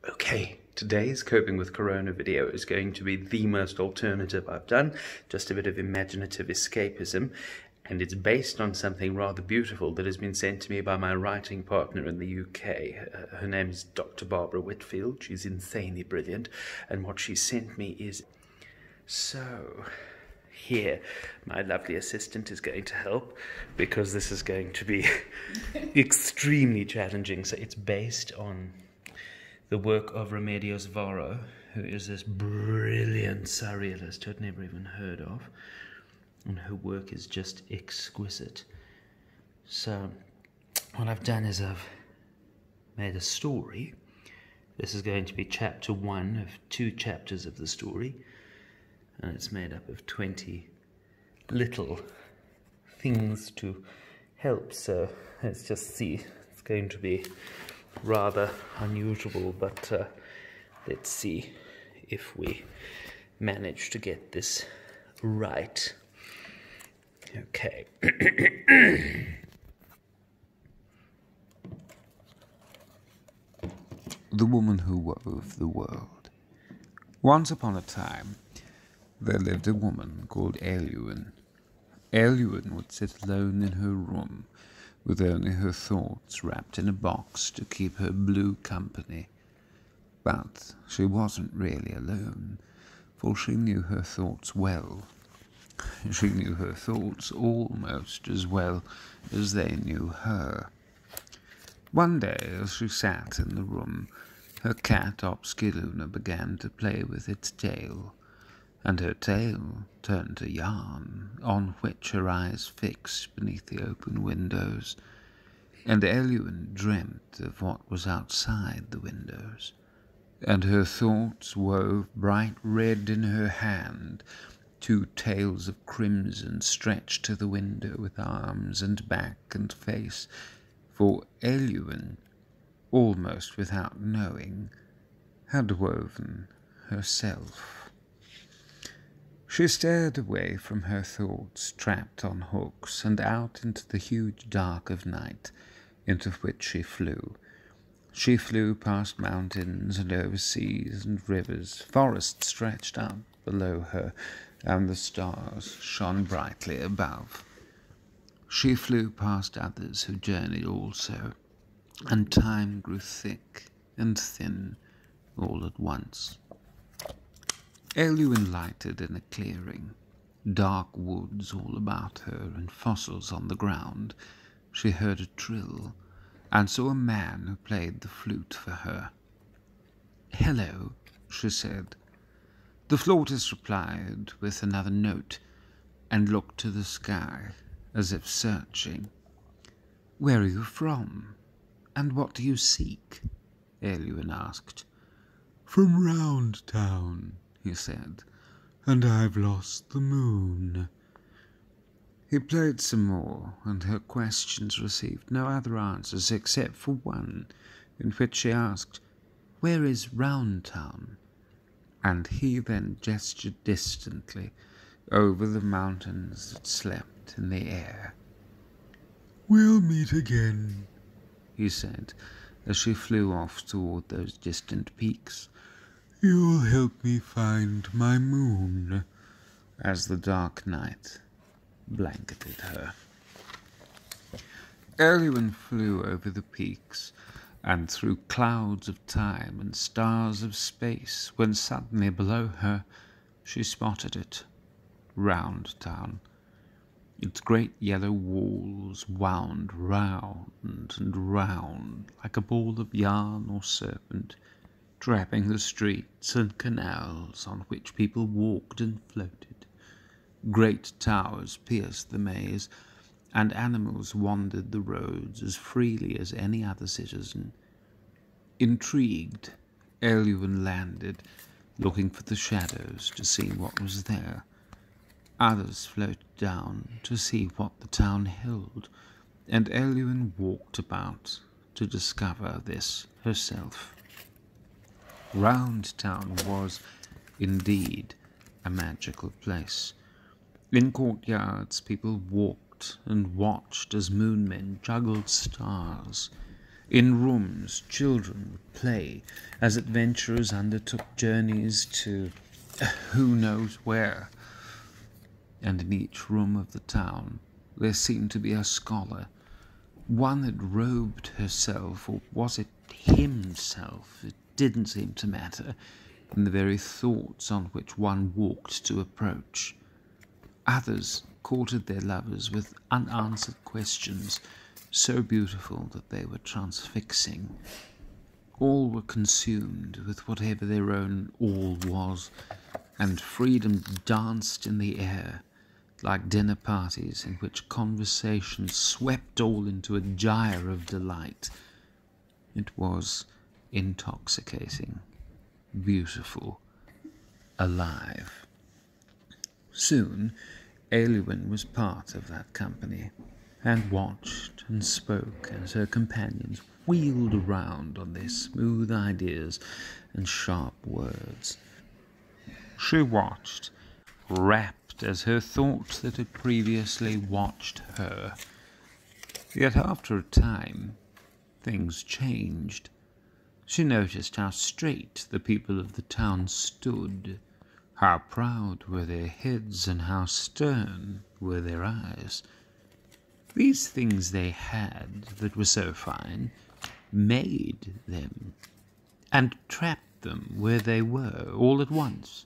Okay, today's Coping with Corona video is going to be the most alternative I've done, just a bit of imaginative escapism, and it's based on something rather beautiful that has been sent to me by my writing partner in the UK. Her name is Dr. Barbara Whitfield. She's insanely brilliant, and what she sent me is... So, here, my lovely assistant is going to help, because this is going to be extremely challenging. So it's based on the work of Remedios Varo, who is this brilliant surrealist who I'd never even heard of, and her work is just exquisite. So what I've done is I've made a story. This is going to be chapter 1 of 2 chapters of the story, and it's made up of 20 little things to help. So let's just see. It's going to be rather unusual, but let's see if we manage to get this right. Okay. The woman who wove the world. Once upon a time, there lived a woman called Eluan. Eluan would sit alone in her room, with only her thoughts wrapped in a box to keep her blue company. But she wasn't really alone, for she knew her thoughts well. She knew her thoughts almost as well as they knew her. One day, as she sat in the room, her cat Obsciluna began to play with its tail, and her tail turned to yarn, on which her eyes fixed beneath the open windows, and Eluan dreamt of what was outside the windows, and her thoughts wove bright red in her hand, 2 tails of crimson stretched to the window with arms and back and face, for Eluan, almost without knowing, had woven herself. She stared away from her thoughts trapped on hooks and out into the huge dark of night, into which she flew. She flew past mountains and over seas and rivers. Forests stretched out below her, and the stars shone brightly above. She flew past others who journeyed also, and time grew thick and thin all at once. Eluan lighted in a clearing, dark woods all about her and fossils on the ground. She heard a trill, and saw a man who played the flute for her. "Hello," she said. The flautist replied with another note, and looked to the sky, as if searching. "Where are you from, and what do you seek?" Eluan asked. "From Round Town," he said, "and I've lost the moon." He played some more, and her questions received no other answers except for one, in which she asked, "Where is Round Town?" And he then gestured distantly over the mountains that slept in the air. "We'll meet again," he said, as she flew off toward those distant peaks. "You'll help me find my moon," as the dark night blanketed her. Eluan flew over the peaks and through clouds of time and stars of space, when suddenly below her she spotted it, Round Town. Its great yellow walls wound round and round like a ball of yarn or serpent, trapping the streets and canals on which people walked and floated. Great towers pierced the maze, and animals wandered the roads as freely as any other citizen. Intrigued, Eluan landed, looking for the shadows to see what was there. Others floated down to see what the town held, and Eluan walked about to discover this herself. Round Town was, indeed, a magical place. In courtyards people walked and watched as moonmen juggled stars, In rooms, children would play as adventurers undertook journeys to who knows where. And in each room of the town there seemed to be a scholar, one that robed herself, or was it himself? It didn't seem to matter, in the very thoughts on which one walked to approach. Others courted their lovers with unanswered questions, so beautiful that they were transfixing. All were consumed with whatever their own all was, and freedom danced in the air, like dinner parties in which conversation swept all into a gyre of delight. It was intoxicating, beautiful, alive. Soon, Aelwyn was part of that company, and watched and spoke as her companions wheeled around on their smooth ideas and sharp words. She watched, rapt as her thoughts that had previously watched her. Yet after a time, things changed. She noticed how straight the people of the town stood, how proud were their heads and how stern were their eyes. These things they had that were so fine made them, and trapped them where they were all at once.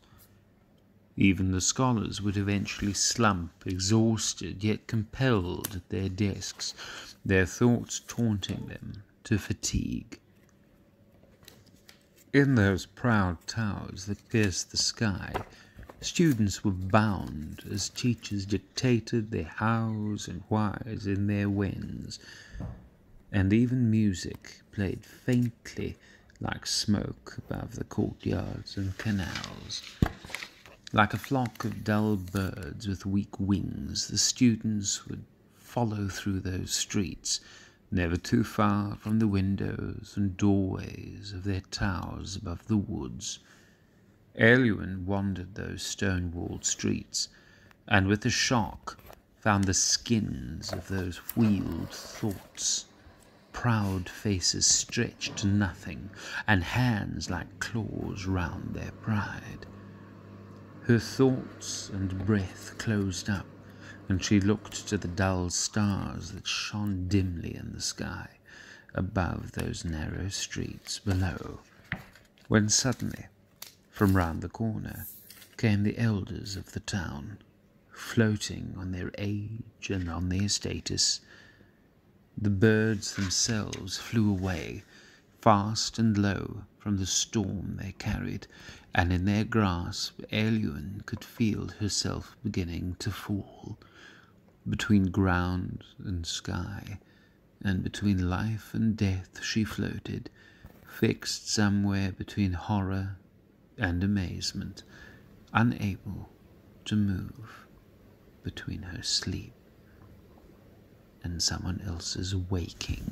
Even the scholars would eventually slump, exhausted yet compelled at their desks, their thoughts taunting them to fatigue. In those proud towers that pierced the sky, students were bound as teachers dictated their hows and whys in their whens, and even music played faintly like smoke above the courtyards and canals. Like a flock of dull birds with weak wings, the students would follow through those streets, never too far from the windows and doorways of their towers above the woods. Aelwyn wandered those stone-walled streets, and with a shock found the skins of those wheeled thoughts, proud faces stretched to nothing, and hands like claws round their pride. Her thoughts and breath closed up, and she looked to the dull stars that shone dimly in the sky above those narrow streets below, when suddenly, from round the corner, came the elders of the town, floating on their age and on their status. The birds themselves flew away, fast and low, from the storm they carried, and in their grasp Aelwyn could feel herself beginning to fall, between ground and sky, and between life and death she floated, fixed somewhere between horror and amazement, unable to move between her sleep and someone else's waking.